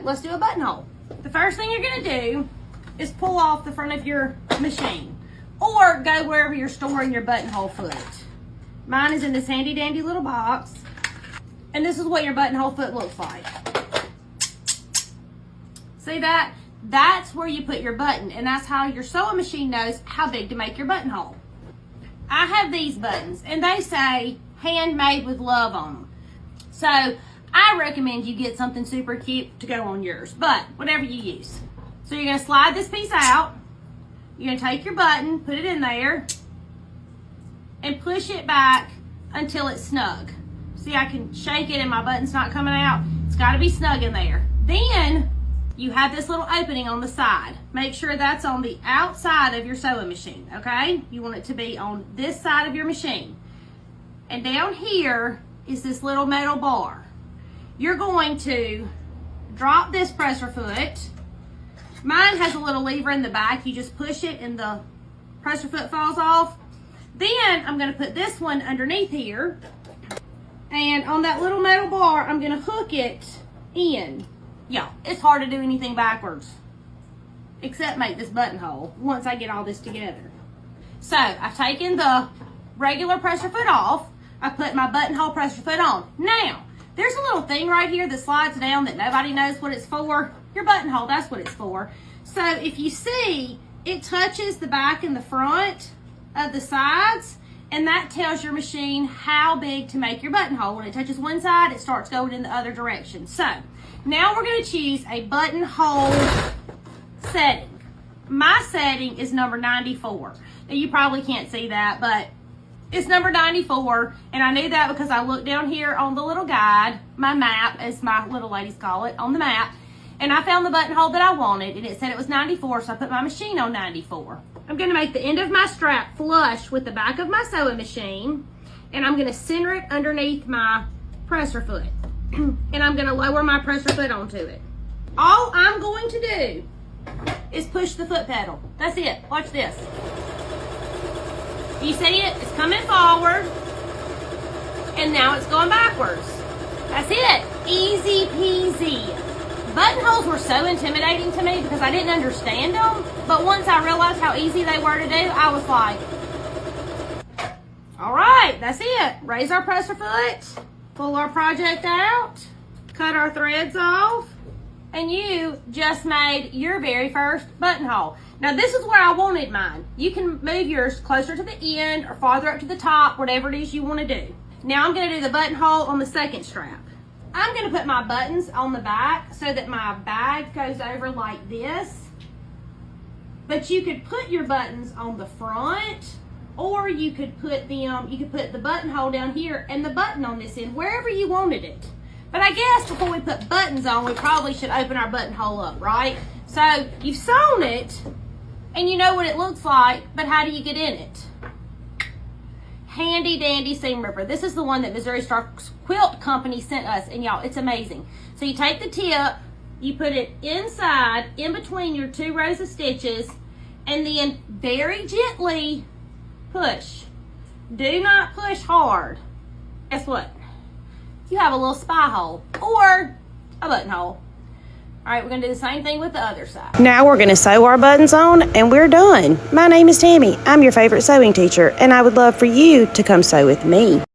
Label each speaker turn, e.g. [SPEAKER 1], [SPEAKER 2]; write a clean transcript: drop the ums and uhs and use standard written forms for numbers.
[SPEAKER 1] let's do a buttonhole. The first thing you're gonna do is pull off the front of your machine or go wherever you're storing your buttonhole foot. Mine is in this handy dandy little box, and this is what your buttonhole foot looks like. See that? That's where you put your button, and that's how your sewing machine knows how big to make your buttonhole. I have these buttons, and they say handmade with love on them. So I recommend you get something super cute to go on yours, but whatever you use. So you're gonna slide this piece out. You're gonna take your button, put it in there, and push it back until it's snug. See, I can shake it and my button's not coming out. It's gotta be snug in there. Then you have this little opening on the side. Make sure that's on the outside of your sewing machine, okay? You want it to be on this side of your machine. And down here is this little metal bar. You're going to drop this presser foot. Mine has a little lever in the back. You just push it and the presser foot falls off. Then I'm gonna put this one underneath here. And on that little metal bar, I'm gonna hook it in. Yeah, it's hard to do anything backwards except make this buttonhole once I get all this together. So I've taken the regular presser foot off. I put my buttonhole presser foot on. Now, there's a little thing right here that slides down that nobody knows what it's for. Your buttonhole, that's what it's for. So if you see, it touches the back and the front of the sides, and that tells your machine how big to make your buttonhole. When it touches one side, it starts going in the other direction. So now we're going to choose a buttonhole setting. My setting is number 94. Now you probably can't see that, but it's number 94, and I knew that because I looked down here on the little guide, my map, as my little ladies call it, on the map, and I found the buttonhole that I wanted, and it said it was 94, so I put my machine on 94. I'm going to make the end of my strap flush with the back of my sewing machine, and I'm going to center it underneath my presser foot, and I'm going to lower my presser foot onto it. All I'm going to do is push the foot pedal. That's it. Watch this. You see it? It's coming forward, and now it's going backwards. That's it. Easy peasy. Buttonholes were so intimidating to me because I didn't understand them, but once I realized how easy they were to do, I was like, all right, that's it. Raise our presser foot, pull our project out, cut our threads off, and you just made your very first buttonhole. Now this is where I wanted mine. You can move yours closer to the end or farther up to the top, whatever it is you want to do. Now I'm going to do the buttonhole on the second strap. I'm going to put my buttons on the back so that my bag goes over like this. But you could put your buttons on the front, or you could put them, you could put the buttonhole down here and the button on this end, wherever you wanted it. But I guess before we put buttons on, we probably should open our buttonhole up, right? So you've sewn it, and you know what it looks like, but how do you get in it? Handy dandy seam ripper. This is the one that Missouri Star Quilt Company sent us, and y'all, it's amazing. So you take the tip, you put it inside, in between your two rows of stitches, and then very gently push. Do not push hard. Guess what? You have a little spy hole or a buttonhole. All right, we're gonna do the same thing with the other side.
[SPEAKER 2] Now we're gonna sew our buttons on and we're done. My name is Tammy. I'm your favorite sewing teacher, and I would love for you to come sew with me.